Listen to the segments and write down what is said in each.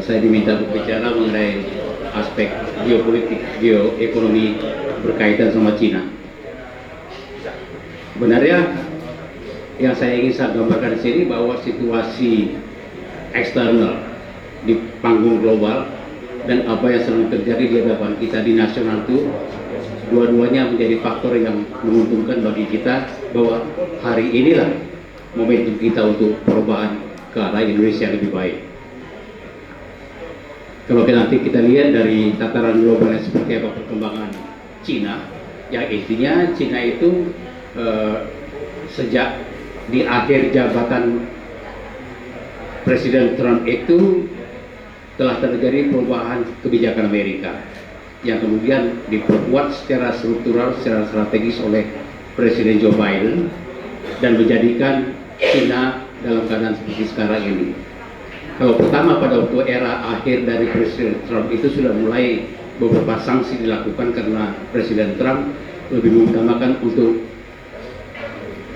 saya diminta berbicara mengenai aspek geopolitik, geoekonomi berkaitan sama Cina. Sebenarnya yang saya ingin saya gambarkan di sini bahwa situasi eksternal di panggung global dan apa yang sedang terjadi di hadapan kita di nasional itu dua-duanya menjadi faktor yang menguntungkan bagi kita, bahwa hari inilah momentum kita untuk perubahan ke arah Indonesia lebih baik. Kalau nanti kita lihat dari tataran globalnya seperti apa perkembangan Cina, yang intinya Cina itu sejak di akhir jabatan Presiden Trump itu telah terjadi perubahan kebijakan Amerika yang kemudian diperkuat secara struktural, secara strategis oleh Presiden Joe Biden dan menjadikan Cina dalam keadaan seperti sekarang ini. Kalau pertama pada waktu era akhir dari Presiden Trump itu sudah mulai beberapa sanksi dilakukan karena Presiden Trump lebih mengutamakan untuk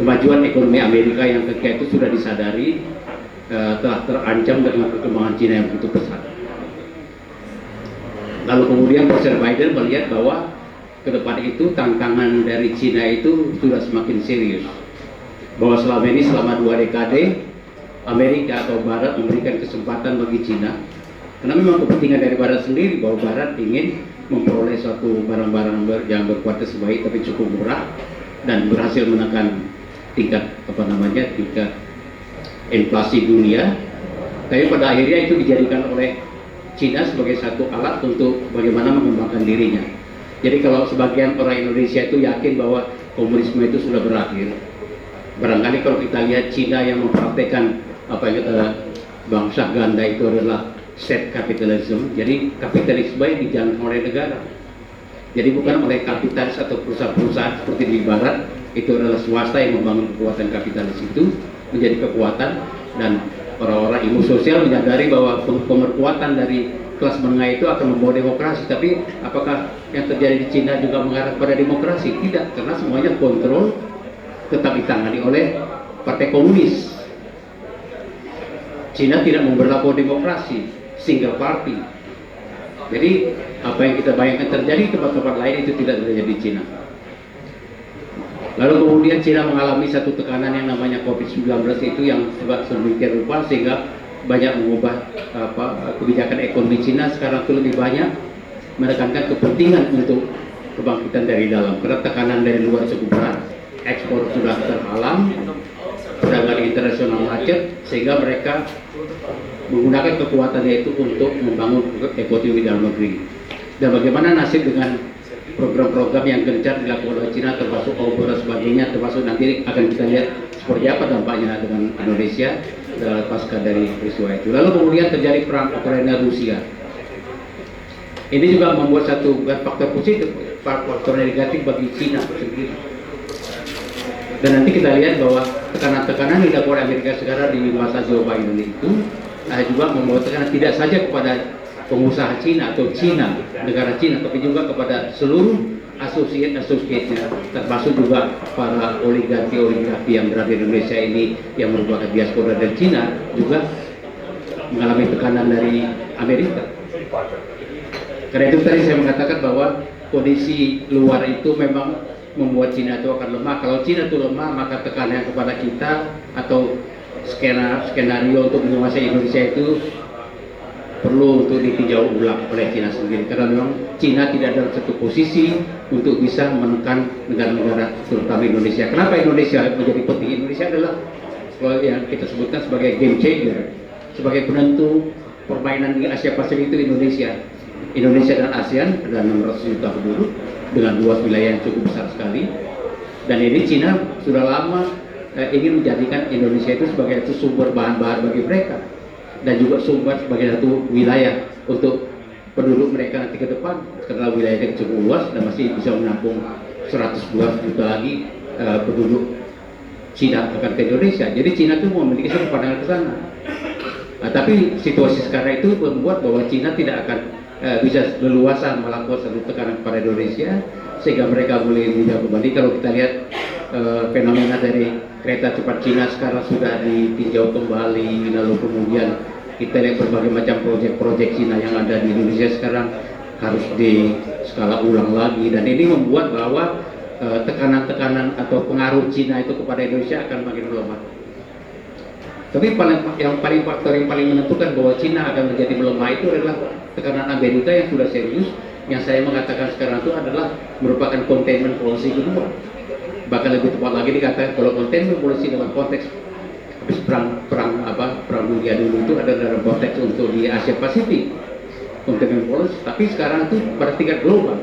kemajuan ekonomi Amerika yang ketika itu sudah disadari telah terancam dengan perkembangan Cina yang begitu pesat. Lalu kemudian Presiden Biden melihat bahwa ke depan itu tantangan dari Cina itu sudah semakin serius. Bahwa selama ini, selama 2 dekade, Amerika atau Barat memberikan kesempatan bagi Cina, karena memang kepentingan dari Barat sendiri, bahwa Barat ingin memperoleh suatu barang-barang yang berkualitas baik tapi cukup murah dan berhasil menekan tingkat tingkat inflasi dunia. Tapi pada akhirnya itu dijadikan oleh Cina sebagai satu alat untuk bagaimana mengembangkan dirinya. Jadi kalau sebagian orang Indonesia itu yakin bahwa komunisme itu sudah berakhir, barangkali kalau kita lihat Cina yang mempraktekkan apa yang bangsa ganda itu adalah set capitalism. Jadi kapitalisme yang dijalankan oleh negara. Jadi bukan oleh kapitalis atau perusahaan-perusahaan seperti di Barat, itu adalah swasta yang membangun kekuatan kapitalis itu menjadi kekuatan, dan orang-orang ilmu sosial menyadari bahwa pemerkuatan dari kelas menengah itu akan membawa demokrasi. Tapi apakah yang terjadi di Cina juga mengarah pada demokrasi? Tidak, karena semuanya kontrol tetap ditangani oleh Partai Komunis. Cina tidak memberlakukan demokrasi, single party. Jadi apa yang kita bayangkan terjadi di tempat-tempat lain itu tidak terjadi di Cina. Lalu kemudian Cina mengalami satu tekanan yang namanya COVID-19 itu yang sedemikian rupa sehingga banyak mengubah kebijakan ekonomi Cina sekarang itu lebih banyak menekankan kepentingan untuk kebangkitan dari dalam, karena tekanan dari luar cukup berat, ekspor sudah terhalang, perdagangan internasional macet, sehingga mereka menggunakan kekuatannya itu untuk membangun ekonomi dalam negeri. Dan bagaimana nasib dengan program-program yang gencar dilakukan oleh Cina, termasuk obor dan sebagainya, termasuk nanti akan kita lihat seperti apa dampaknya dengan Indonesia pasca dari peristiwa itu. Lalu kemudian terjadi perang Ukraina Rusia. Ini juga membuat satu faktor positif, faktor negatif bagi Cina sendiri. Dan nanti kita lihat bahwa tekanan-tekanan yang dilakukan Amerika sekarang di masa Joe Biden itu juga membawa tekanan tidak saja kepada pengusaha Cina atau Cina, negara Cina, tapi juga kepada seluruh asosiat-asosiatnya, termasuk juga para oligarki yang berada di Indonesia ini yang merupakan diaspora dari Cina, juga mengalami tekanan dari Amerika. Karena itu tadi saya mengatakan bahwa kondisi luar itu memang membuat Cina itu akan lemah. Kalau Cina itu lemah, maka tekanan kepada kita atau skenario untuk menguasai Indonesia itu perlu untuk ditinjau ulang oleh Cina sendiri, karena memang Cina tidak dalam satu posisi untuk bisa menekan negara-negara terutama Indonesia. Kenapa Indonesia menjadi penting? Indonesia adalah yang kita sebutkan sebagai game changer, sebagai penentu permainan di Asia Pasifik itu Indonesia. Indonesia dan ASEAN ada 600 juta penduduk dengan luas wilayah yang cukup besar sekali, dan ini Cina sudah lama ingin menjadikan Indonesia itu sebagai sumber bahan-bahan bagi mereka, dan juga sumber sebagai satu wilayah untuk penduduk mereka nanti ke depan, karena wilayahnya cukup luas dan masih bisa menampung 112 juta lagi penduduk Cina akan ke Indonesia. Jadi Cina itu memiliki satu pandangan ke sana. Tapi situasi sekarang itu membuat bahwa Cina tidak akan bisa leluasa melakukan satu tekanan kepada Indonesia, sehingga mereka boleh mudah kembali. Kalau kita lihat fenomena dari kereta cepat Cina sekarang sudah ditinjau kembali, lalu kemudian kita lihat berbagai macam proyek-proyek Cina yang ada di Indonesia sekarang harus di skala ulang lagi, dan ini membuat bahwa tekanan-tekanan atau pengaruh Cina itu kepada Indonesia akan makin melemah. Tapi faktor yang paling menentukan bahwa Cina akan menjadi melemah itu adalah tekanan Amerika yang sudah serius, yang saya mengatakan sekarang itu adalah merupakan containment policy kedua. Bahkan lebih tepat lagi dikatakan kalau containment policy dalam konteks habis perang dunia dulu itu ada dalam konteks untuk di Asia Pasifik containment policy, tapi sekarang itu pada tingkat global.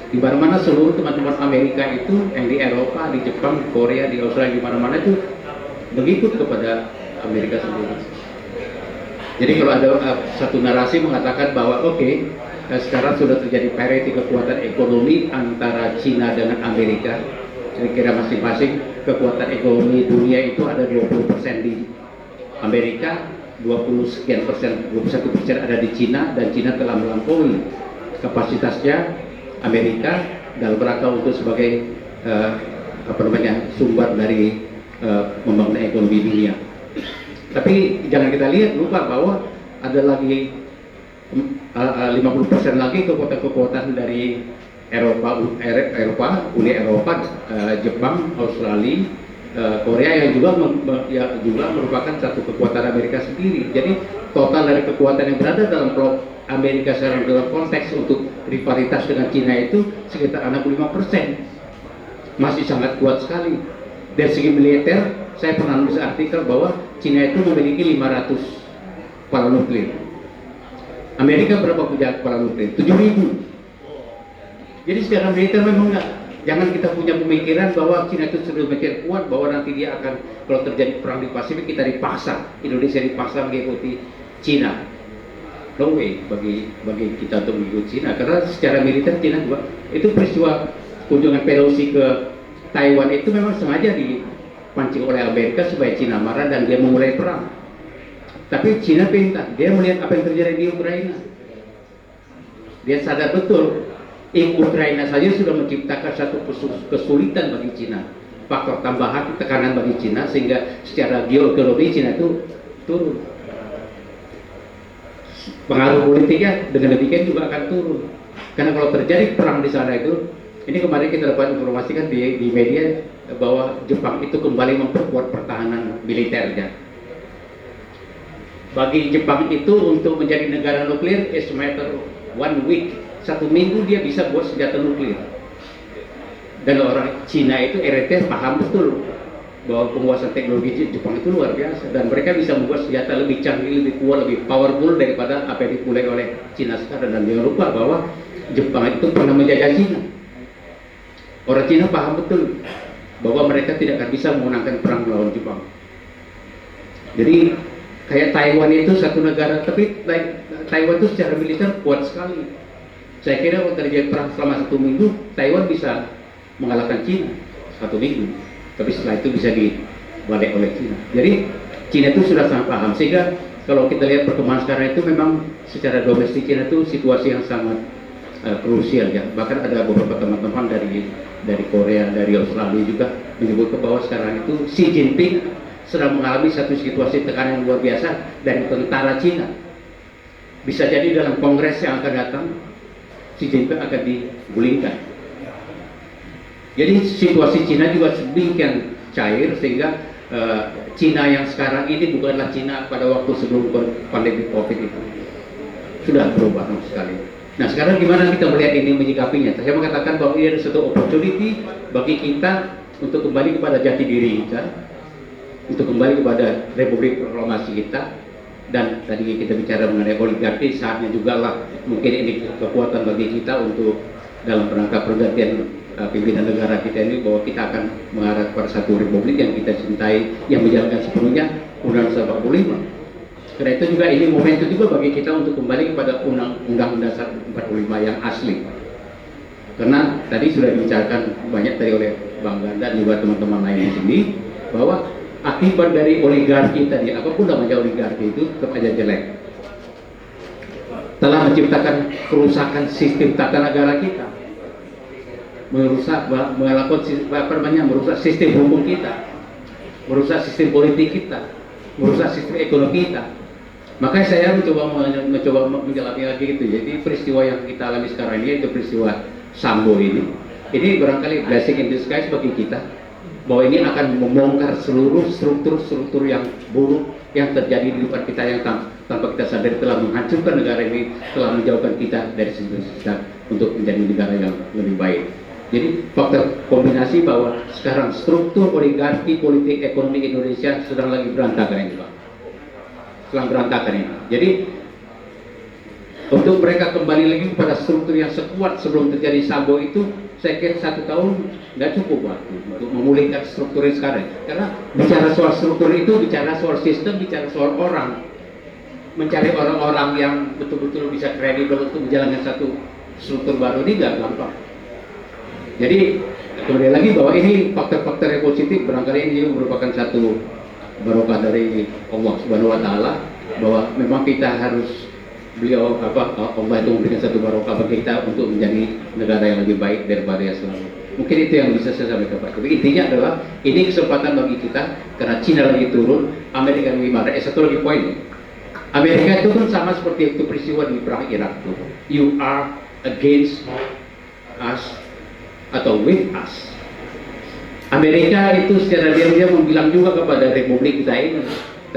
Di mana-mana seluruh teman-teman Amerika itu yang di Eropa, di Jepang, di Korea, di Australia, di mana-mana itu mengikut kepada Amerika sendiri. Jadi kalau ada satu narasi mengatakan bahwa sekarang sudah terjadi parity kekuatan ekonomi antara Cina dengan Amerika. Kira-kira masing-masing kekuatan ekonomi dunia itu ada 20% di Amerika, 21% ada di Cina, dan Cina telah melampaui kapasitasnya Amerika dalam rangka untuk sebagai sumber dari membangun ekonomi dunia. Tapi jangan kita lupa bahwa ada lagi 50% lagi kekuatan dari Uni Eropa, Jepang, Australia, Korea yang juga merupakan satu kekuatan Amerika sendiri. Jadi total dari kekuatan yang berada dalam blok Amerika sekarang dalam konteks untuk rivalitas dengan Cina itu sekitar 65%, masih sangat kuat sekali. Dari segi militer, saya pernah nulis artikel bahwa Cina itu memiliki 500 kepala nuklir. Amerika berapa punya kepala nuklir? 7.000. Jadi secara militer memang jangan kita punya pemikiran bahwa Cina itu sudah makin kuat, bahwa nanti dia akan, kalau terjadi perang di Pasifik, kita dipaksa, Indonesia dipaksa mengikuti Cina. No way bagi kita untuk mengikuti Cina, karena secara militer Cina juga, itu peristiwa kunjungan Pelosi ke Taiwan itu memang sengaja dipancing oleh Amerika supaya Cina marah dan dia memulai perang. Tapi Cina pintar, dia melihat apa yang terjadi di Ukraina. Dia sadar betul, Ukraina saja sudah menciptakan satu kesulitan bagi Cina, faktor tambahan tekanan bagi Cina, sehingga secara geoekonomi Cina itu turun. Pengaruh politiknya dengan demikian juga akan turun. Karena kalau terjadi perang di sana itu, ini kemarin kita dapat informasikan di media bahwa Jepang itu kembali memperkuat pertahanan militernya. Bagi Jepang itu untuk menjadi negara nuklir is matter 1 week. 1 minggu dia bisa buat senjata nuklir. Dan orang Cina itu paham betul bahwa penguasaan teknologi Jepang itu luar biasa, dan mereka bisa membuat senjata lebih canggih, lebih kuat, lebih powerful daripada apa yang dimulai oleh Cina sekarang. Dan jangan lupa bahwa Jepang itu pernah menjajah Cina. Orang Cina paham betul bahwa mereka tidak akan bisa memenangkan perang melawan Jepang. Jadi kayak Taiwan itu satu negara, tapi Taiwan itu secara militer kuat sekali. Saya kira kalau terjadi perang selama 1 minggu, Taiwan bisa mengalahkan Cina 1 minggu. Tapi setelah itu bisa dibalik oleh Cina. Jadi Cina itu sudah sangat paham, sehingga kalau kita lihat perkembangan sekarang itu memang secara domestik Cina itu situasi yang sangat krusial ya. Bahkan ada beberapa teman-teman dari Korea, dari Australia juga menyebut bahwa sekarang itu Xi Jinping sedang mengalami satu situasi tekanan yang luar biasa dari tentara Cina. Bisa jadi dalam kongres yang akan datang Xi Jinping akan digulingkan. Jadi situasi Cina juga sedemikian cair, sehingga Cina yang sekarang ini bukanlah Cina pada waktu sebelum pandemi COVID itu. Sudah berubah sekali. Nah sekarang gimana kita melihat ini, menyikapinya? Saya mengatakan bahwa ini ada satu opportunity bagi kita untuk kembali kepada jati diri kita, untuk kembali kepada Republik Proklamasi kita. Dan tadi kita bicara mengenai oligarki, saatnya juga lah mungkin ini kekuatan bagi kita untuk dalam rangka pergantian pimpinan negara kita ini, bahwa kita akan mengarah kepada satu republik yang kita cintai, yang menjalankan sepenuhnya Undang-Undang 45. Karena itu juga ini momentum juga bagi kita untuk kembali kepada Undang-Undang Dasar 45 yang asli. Karena tadi sudah dibicarakan banyak tadi oleh Bang Ganda dan juga teman-teman lain di sini, bahwa akibat dari oligarki tadi, apapun namanya oligarki itu tetap aja jelek, telah menciptakan kerusakan sistem tata negara kita, merusak sistem hukum kita, merusak sistem politik kita, merusak sistem ekonomi kita. Makanya saya mencoba menjalani lagi gitu. Jadi peristiwa yang kita alami sekarang ini, itu peristiwa Sambo ini barangkali blessing in disguise bagi kita, bahwa ini akan membongkar seluruh struktur yang buruk yang terjadi di depan kita, yang tanpa kita sadari telah menghancurkan negara ini, telah menjauhkan kita dari cita untuk menjadi negara yang lebih baik. Jadi faktor kombinasi bahwa sekarang struktur oligarki politik ekonomi Indonesia sedang lagi berantakan ini, Pak. Sedang berantakan ini. Jadi untuk mereka kembali lagi kepada struktur yang sekuat sebelum terjadi Sambo itu, saya kira 1 tahun nggak cukup waktu untuk memulihkan struktur yang sekarang. Karena bicara soal struktur itu, bicara soal sistem, bicara soal orang. Mencari orang-orang yang betul-betul bisa kredibel untuk menjalankan satu struktur baru ini nggak gampang. Jadi kembali lagi bahwa ini faktor-faktor yang positif, barangkali ini merupakan satu barokah dari Allah Subhanahu Wa Taala, bahwa memang kita harus Allah itu memberikan satu barokah bagi kita untuk menjadi negara yang lebih baik daripada yang selalu. Mungkin itu yang bisa saya sampaikan, Pak. Tapi intinya adalah ini kesempatan bagi kita, karena Cina lagi turun, Amerika lebih marah. Satu lagi poin, Amerika itu kan sama seperti itu peristiwa di perang Irak itu. You are against us atau with us. Amerika itu secara diam-diam bilang juga kepada Republik kita ini,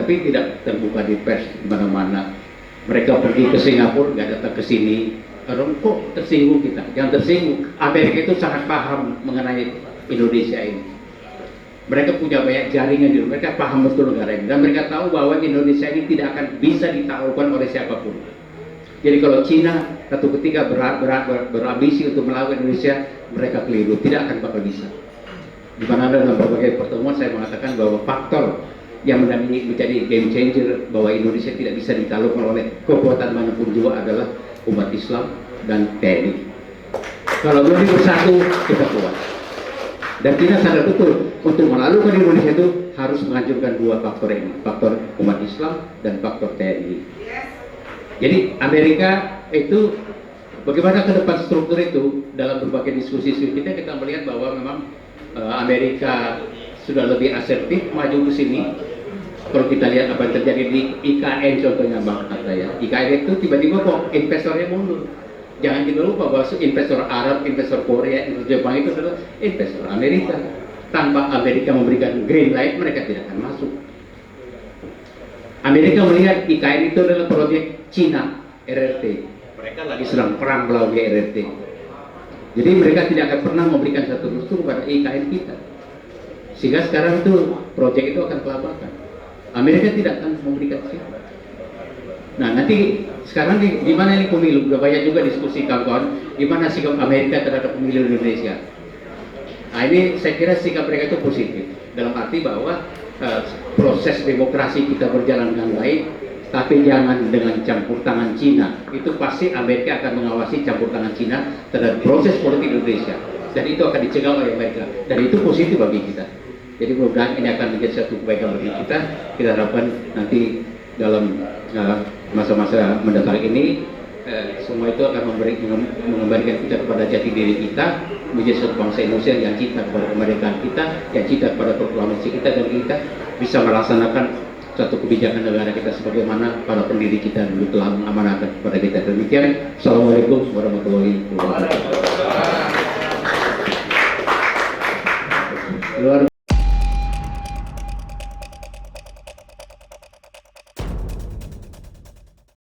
tapi tidak terbuka di pers di mana-mana. Mereka pergi ke Singapura, nggak datang ke sini. Orang kok tersinggung kita? Jangan tersinggung. Amerika itu sangat paham mengenai Indonesia ini. Mereka punya banyak jaringan di mereka, paham betul negara ini, dan mereka tahu bahwa Indonesia ini tidak akan bisa ditaklukkan oleh siapapun. Jadi kalau Cina satu ketika berambisi untuk melawan Indonesia, mereka keliru, tidak akan bakal bisa. Di mana dalam berbagai pertemuan saya mengatakan bahwa faktor yang menjadi game changer bahwa Indonesia tidak bisa ditaklukkan oleh kekuatan manapun juga adalah umat Islam dan TNI. Kalau dua bersatu, kita kuat. Dan kita sadar betul untuk menaklukkan Indonesia itu harus menghancurkan dua faktor ini, faktor umat Islam dan faktor TNI. Jadi Amerika itu bagaimana ke depan struktur itu, dalam berbagai diskusi kita melihat bahwa memang Amerika sudah lebih asertif maju ke sini. Kalau kita lihat apa yang terjadi di IKN contohnya, Bang kata ya, IKN itu tiba-tiba kok investornya mundur. Jangan kita lupa bahwa investor Arab, investor Korea, investor Jepang itu adalah investor Amerika. Tanpa Amerika memberikan green light, mereka tidak akan masuk. Amerika melihat IKN itu adalah proyek Cina, RRT. Mereka lagi sedang perang melawan RRT. Jadi mereka tidak akan pernah memberikan satu restu kepada IKN kita. Sehingga sekarang itu proyek itu akan kelabakan. Amerika tidak akan memberikan siapa. Nah nanti sekarang di mana ini pemilu? Sudah banyak juga diskusi kawan-kawan, di mana sikap Amerika terhadap pemilu Indonesia. Nah ini saya kira sikap mereka itu positif, dalam arti bahwa proses demokrasi kita berjalan dengan baik, tapi jangan dengan campur tangan Cina. Itu pasti Amerika akan mengawasi campur tangan Cina terhadap proses politik Indonesia, dan itu akan dicegah oleh Amerika, dan itu positif bagi kita. Jadi mudah-mudahan ini akan menjadi satu kebaikan bagi kita. Kita harapkan nanti dalam masa-masa mendatang ini semua itu akan mengembalikan kita kepada jati diri kita, menjadi satu bangsa Indonesia yang cinta kepada kemerdekaan kita, yang cinta kepada proklamasi kita, dan kita bisa melaksanakan satu kebijakan negara kita sebagaimana para pendiri kita dulu telah mengamanahkan kepada kita. Demikian, Assalamualaikum warahmatullahi wabarakatuh.